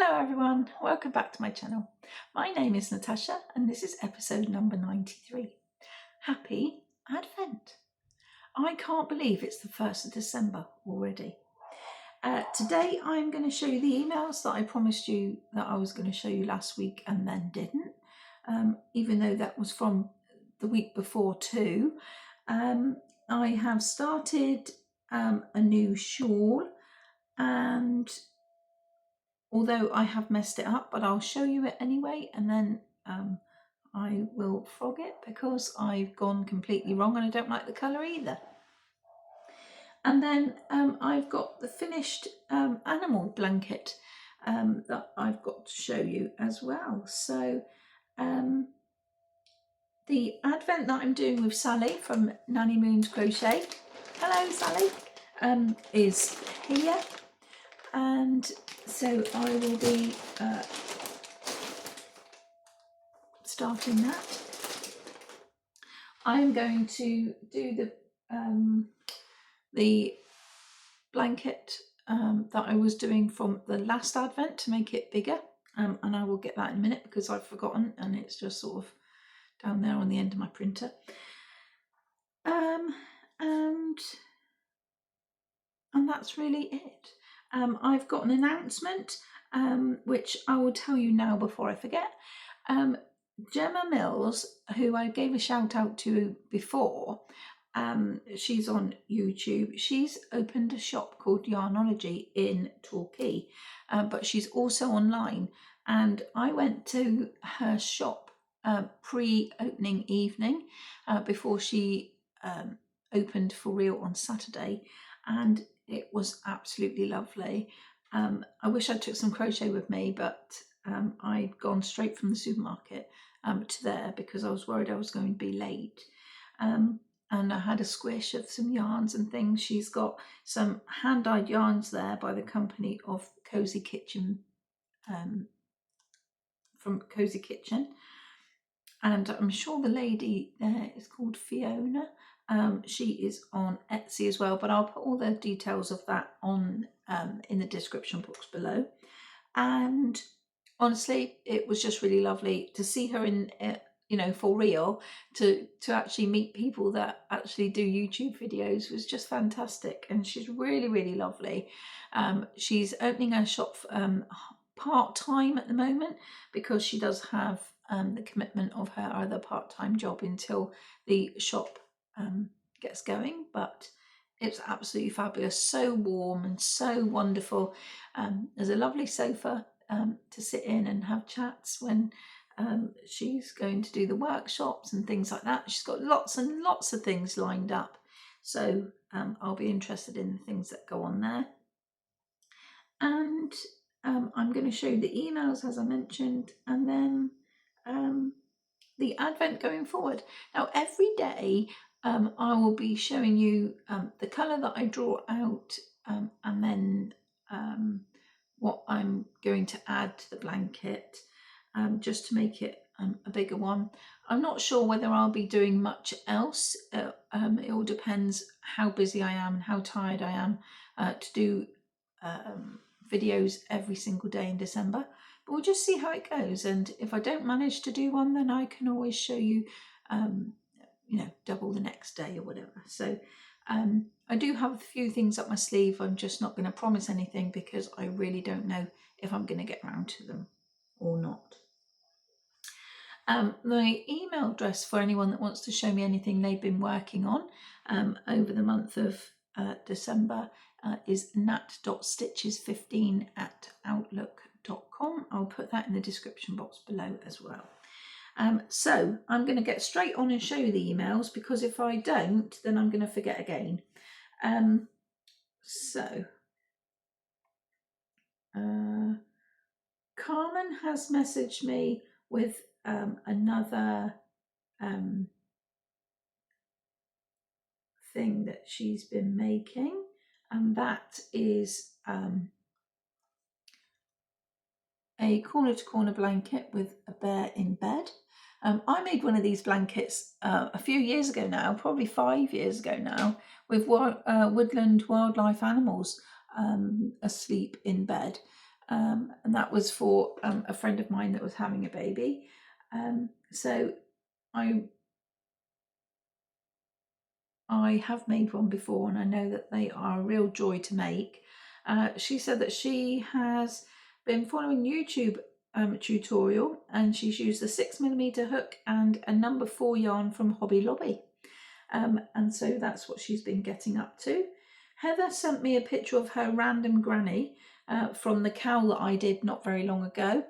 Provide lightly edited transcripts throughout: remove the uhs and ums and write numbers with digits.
Hello everyone, welcome back to my channel. My name is Natasha and this is episode number 93. Happy Advent. I can't believe it's the 1st of December already. Today I'm going to show you the emails that I promised you that I was going to show you last week and then didn't, even though that was from the week before too. I have started a new shawl, and although I have messed it up, but I'll show you it anyway, and then I will frog it because I've gone completely wrong and I don't like the colour either. And then I've got the finished animal blanket that I've got to show you as well. So the advent that I'm doing with Sally from Nanny Moon's Crochet, hello Sally, is here. And so I will be starting that. I'm going to do the blanket that I was doing from the last advent to make it bigger, and I will get that in a minute because I've forgotten and it's just sort of down there on the end of my printer. And that's really it. I've got an announcement which I will tell you now before I forget. Gemma Mills, who I gave a shout out to before, she's on YouTube. She's opened a shop called Yarnology in Torquay, but she's also online. And I went to her shop pre-opening evening before she opened for real on Saturday, and it was absolutely lovely. I wish I took some crochet with me, but I'd gone straight from the supermarket to there because I was worried I was going to be late. And I had a squish of some yarns and things. She's got some hand-dyed yarns there by the company of Cozy Kitchen, from Cozy Kitchen. And I'm sure the lady there is called Fiona. She is on Etsy as well, but I'll put all the details of that on in the description box below. And honestly, it was just really lovely to see her in, for real, to actually meet people that actually do YouTube videos was just fantastic. And she's really, really lovely. She's opening her shop part-time at the moment because she does have the commitment of her other part-time job until the shop gets going, but it's absolutely fabulous, so warm and so wonderful. There's a lovely sofa to sit in and have chats when she's going to do the workshops and things like that. She's got lots and lots of things lined up, so I'll be interested in the things that go on there. And I'm going to show you the emails as I mentioned, and then the advent going forward. Now every day I will be showing you the colour that I draw out, and then what I'm going to add to the blanket, just to make it a bigger one. I'm not sure whether I'll be doing much else. It all depends how busy I am and how tired I am to do videos every single day in December. But we'll just see how it goes, and if I don't manage to do one, then I can always show you double the next day or whatever. So I do have a few things up my sleeve. I'm just not going to promise anything because I really don't know if I'm going to get around to them or not. The email address for anyone that wants to show me anything they've been working on over the month of December is nat.stitches15@outlook.com. I'll put that in the description box below as well. So I'm going to get straight on and show you the emails, because if I don't, then I'm going to forget again. Carmen has messaged me with another thing that she's been making, and that is a corner-to-corner blanket with a bear in bed. I made one of these blankets a few years ago now, probably 5 years ago now, with woodland wildlife animals asleep in bed. and that was for a friend of mine that was having a baby. So I have made one before, and I know that they are a real joy to make. She said that she has been following YouTube tutorial, and she's used a 6mm hook and a number 4 yarn from Hobby Lobby. And so that's what she's been getting up to. Heather sent me a picture of her random granny from the cowl that I did not very long ago.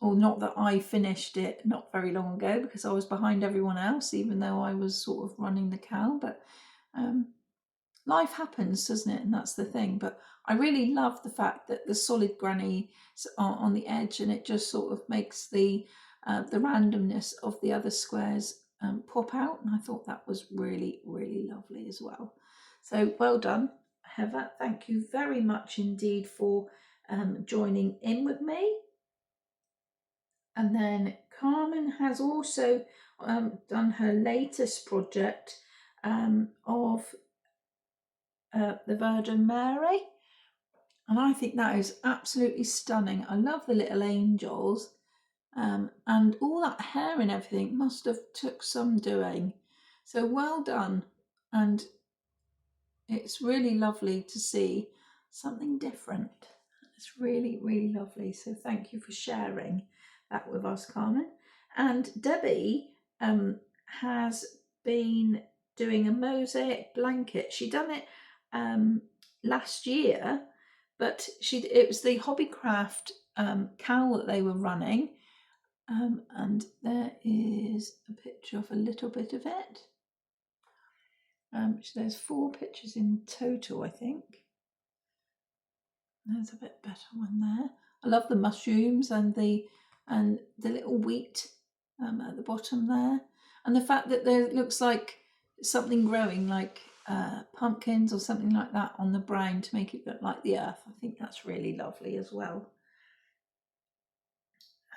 Or not that I finished it not very long ago, because I was behind everyone else, even though I was sort of running the cowl. But life happens, doesn't it? And that's the thing. But I really love the fact that the solid granny on the edge, and it just sort of makes the randomness of the other squares pop out. And I thought that was really, really lovely as well. So well done, Heather. Thank you very much indeed for joining in with me. And then Carmen has also done her latest project of the Virgin Mary. And I think that is absolutely stunning. I love the little angels. And all that hair and everything must have took some doing. So well done. And it's really lovely to see something different. It's really, really lovely. So thank you for sharing that with us, Carmen. And Debbie has been doing a mosaic blanket. She done it last year, but it was the Hobbycraft cowl that they were running. And there is a picture of a little bit of it. There's 4 pictures in total, I think. There's a bit better one there. I love the mushrooms and the little wheat at the bottom there, and the fact that there looks like something growing, like pumpkins or something like that on the brown to make it look like the earth. I think that's really lovely as well.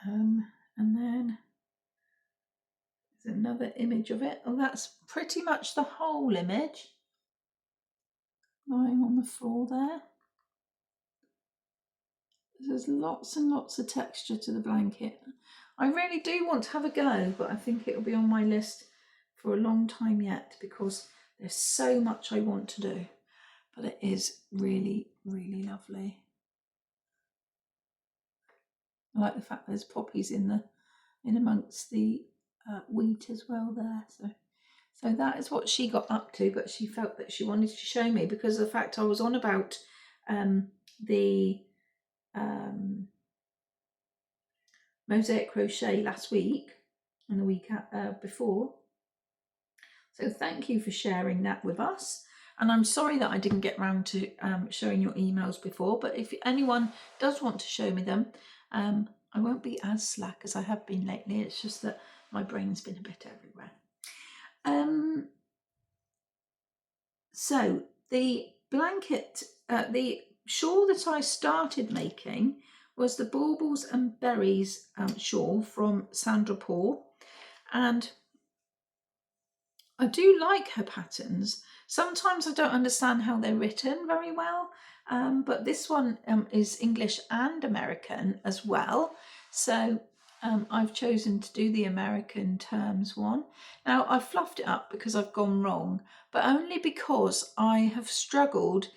And then there's another image of it. Oh, that's pretty much the whole image lying on the floor there. There's lots and lots of texture to the blanket. I really do want to have a go, but I think it'll be on my list for a long time yet, because there's so much I want to do. But it is really, really lovely. I like the fact there's poppies in amongst the wheat as well there. So that is what she got up to, but she felt that she wanted to show me because of the fact I was on about the mosaic crochet last week and the week before. So thank you for sharing that with us. And I'm sorry that I didn't get round to showing your emails before, but if anyone does want to show me them, I won't be as slack as I have been lately. It's just that my brain's been a bit everywhere. So the blanket, the shawl that I started making was the Baubles and Berries shawl from Sandra Paul, and I do like her patterns. Sometimes I don't understand how they're written very well, but this one is English and American as well, so I've chosen to do the American terms one. Now I've fluffed it up because I've gone wrong, but only because I have struggled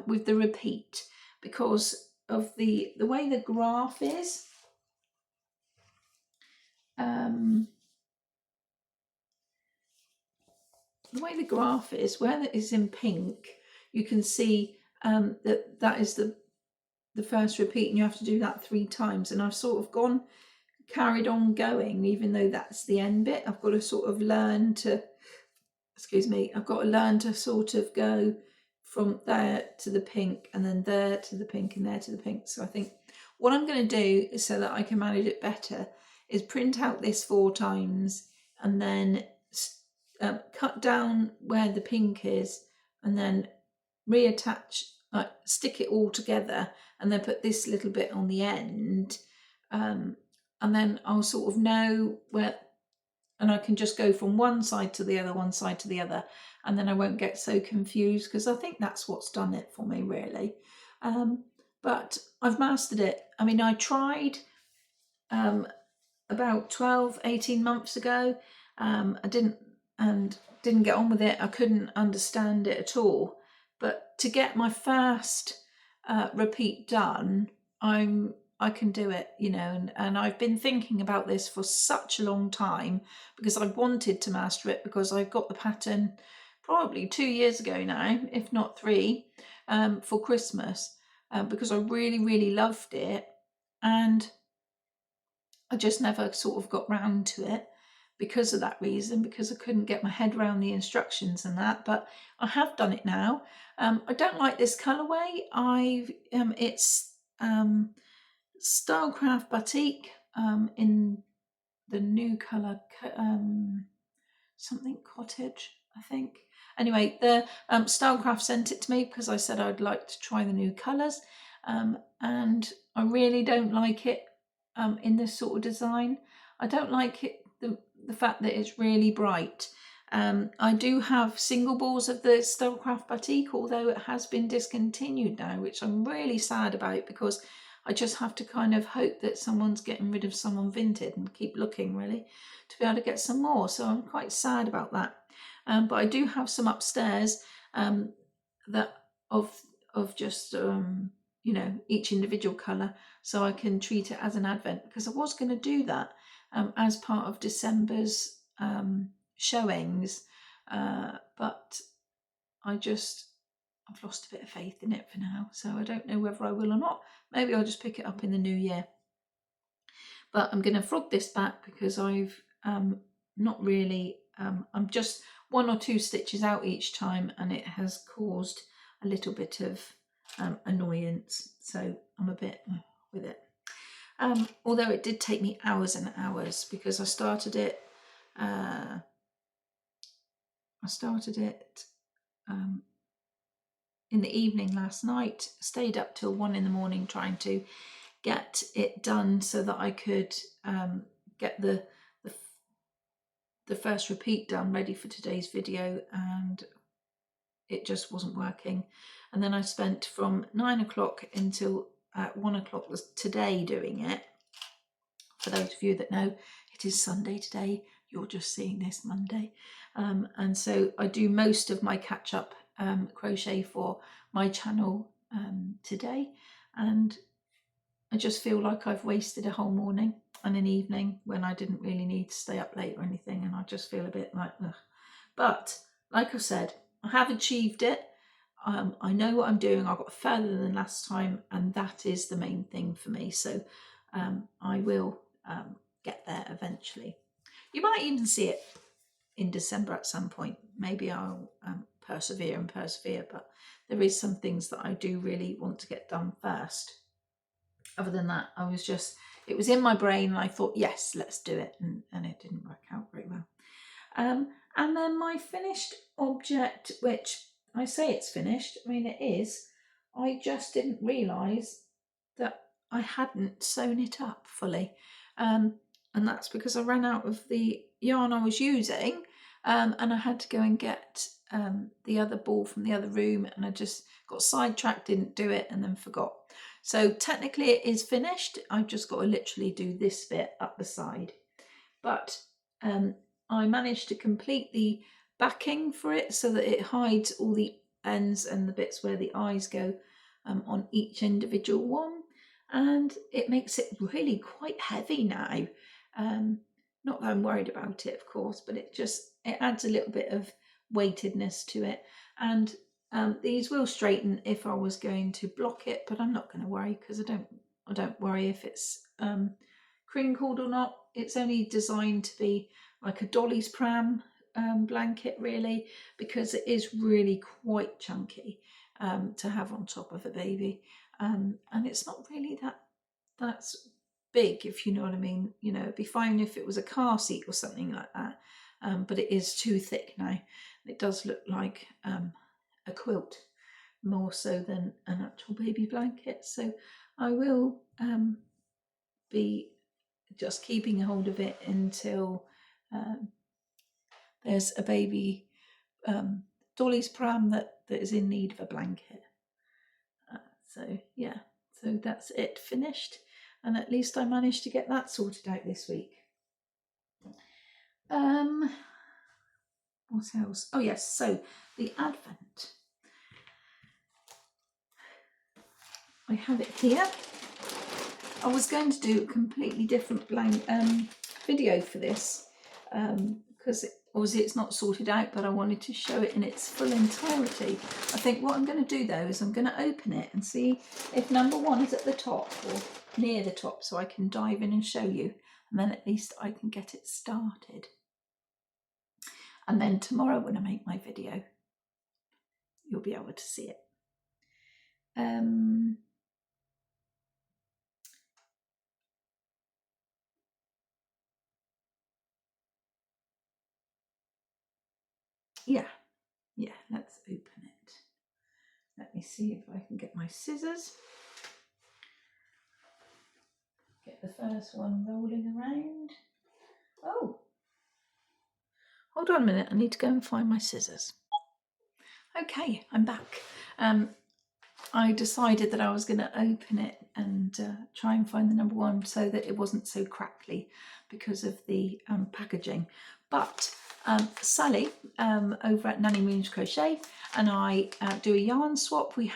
with the repeat because of the way the graph is. The way the graph is, where it is in pink, you can see that is the first repeat, and you have to do that 3 times. And I've sort of carried on going, even though that's the end bit. I've got to sort of learn to, I've got to learn to sort of go from there to the pink, and then there to the pink, and there to the pink. So I think what I'm going to do is, so that I can manage it better, is print out this 4 times and then cut down where the pink is, and then reattach, stick it all together, and then put this little bit on the end, and then I'll sort of know where, and I can just go from one side to the other, one side to the other, and then I won't get so confused, because I think that's what's done it for me really. but I've mastered it. I mean, I tried about 12-18 months ago. I didn't get on with it. I couldn't understand it at all. But to get my first repeat done, I can do it, you know, and I've been thinking about this for such a long time because I wanted to master it, because I got the pattern probably 2 years ago now, if not 3, for Christmas, because I really, really loved it. And I just never sort of got round to it because of that reason, because I couldn't get my head around the instructions and that. But I have done it now. I don't like this colourway. It's Stylecraft Batik in the new colour, something cottage, I think. Anyway, the Stylecraft sent it to me because I said I'd like to try the new colours, and I really don't like it in this sort of design. I don't like it, the fact that it's really bright. I do have single balls of the Stylecraft Batik, although it has been discontinued now, which I'm really sad about, because I just have to kind of hope that someone's getting rid of someone vintage and keep looking, really, to be able to get some more. So I'm quite sad about that. But I do have some upstairs that of just you know, each individual colour, so I can treat it as an advent, because I was going to do that as part of December's showings, but I've lost a bit of faith in it for now, so I don't know whether I will or not. Maybe I'll just pick it up in the new year. But I'm going to frog this back because I've not really, I'm just 1 or 2 stitches out each time, and it has caused a little bit of annoyance, so I'm a bit with it. Although it did take me hours and hours, because I started it in the evening last night, stayed up till 1 in the morning trying to get it done so that I could get the first repeat done, ready for today's video, and it just wasn't working. And then I spent from 9 o'clock until 1 o'clock today doing it. For those of you that know, it is Sunday today. You're just seeing this Monday. And so I do most of my catch-up crochet for my channel today. And I just feel like I've wasted a whole morning and an evening when I didn't really need to stay up late or anything. And I just feel a bit like, ugh. But like I said, I have achieved it. I know what I'm doing. I got further than last time, and that is the main thing for me. So I will get there eventually. You might even see it in December at some point. Maybe I'll persevere, but there is some things that I do really want to get done first. Other than that, it was in my brain, and I thought, yes, let's do it, and it didn't work out very well. And then my finished object, which I say it's finished, I mean it is, I just didn't realise that I hadn't sewn it up fully. And that's because I ran out of the yarn I was using, and I had to go and get the other ball from the other room, and I just got sidetracked, didn't do it, and then forgot. So technically it is finished. I've just got to literally do this bit up the side. But I managed to complete the backing for it so that it hides all the ends and the bits where the eyes go on each individual one, and it makes it really quite heavy now. Not that I'm worried about it, of course, but it adds a little bit of weightedness to it. And these will straighten if I was going to block it, but I'm not going to worry, because I don't worry if it's crinkled or not. It's only designed to be like a dolly's pram blanket, really, because it is really quite chunky to have on top of a baby, and it's not really that's big, if you know what I mean. You know, it'd be fine if it was a car seat or something like that, but it is too thick now. It does look like a quilt more so than an actual baby blanket. So I will be just keeping hold of it until there's a baby dolly's pram that is in need of a blanket. So yeah, So that's it finished, and at least I managed to get that sorted out this week. What else? Oh yes, so the Advent. I have it here. I was going to do a completely different video for this because obviously it's not sorted out, but I wanted to show it in its full entirety. I think what I'm going to do though is I'm going to open it and see if number 1 is at the top or near the top, so I can dive in and show you, and then at least I can get it started. And then tomorrow when I make my video, you'll be able to see it. Yeah, let's open it. Let me see if I can get my scissors. Get the first one rolling around. Oh, hold on a minute, I need to go and find my scissors. Okay, I'm back. I decided that I was going to open it and try and find the number 1 so that it wasn't so crackly because of the packaging. But Sally over at Nanny Moon's Crochet and I do a yarn swap. We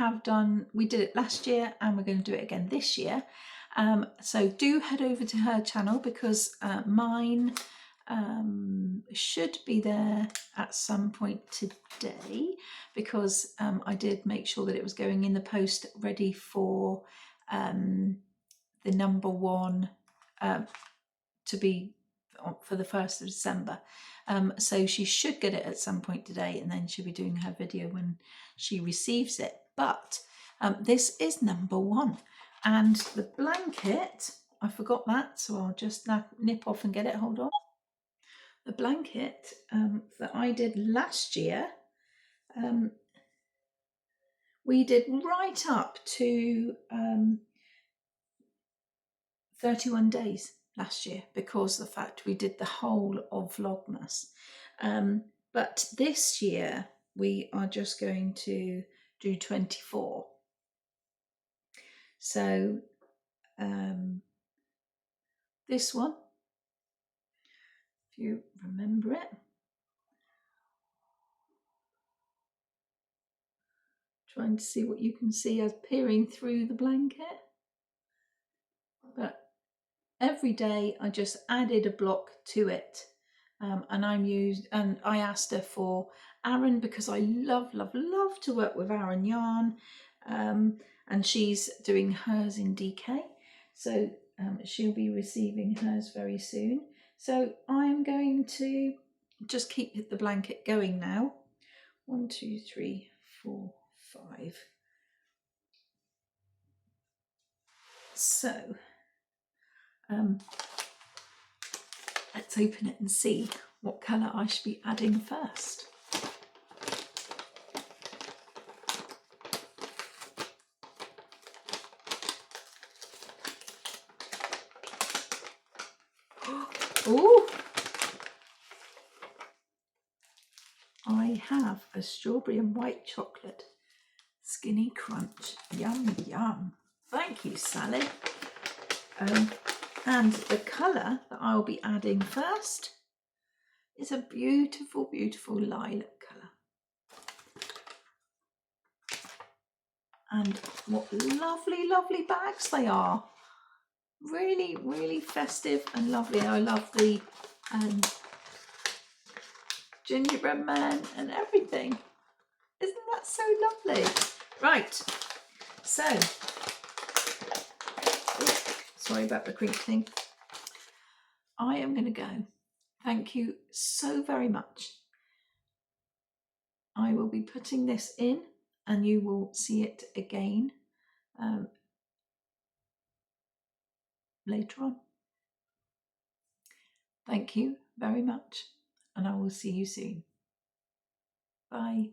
did it last year and we're going to do it again this year. So do head over to her channel because mine should be there at some point today, because I did make sure that it was going in the post ready for the number 1 to be for the 1st of December. So she should get it at some point today, and then she'll be doing her video when she receives it. But this is number 1, and the blanket, I forgot that, so I'll just nip off and get it. Hold on. The blanket that I did last year, we did right up to 31 days last year, because of the fact we did the whole of Vlogmas. But this year we are just going to do 24. So this one, if you remember it, trying to see what you can see as peering through the blanket. But every day I just added a block to it, and I asked her for Aran because I love to work with Aran yarn, and she's doing hers in DK, so she'll be receiving hers very soon. So I'm going to just keep the blanket going now. 1, 2, 3, 4, 5. So let's open it and see what colour I should be adding first. Oh, I have a strawberry and white chocolate skinny crunch. Yum, yum. Thank you, Sally. And the colour that I'll be adding first is a beautiful, beautiful lilac colour. And what lovely, lovely bags they are. Really, really festive and lovely. I love the gingerbread man and everything. Isn't that so lovely? Right, so, sorry about the crinkling. I am going to go. Thank you so very much. I will be putting this in and you will see it again later on. Thank you very much, and I will see you soon. Bye.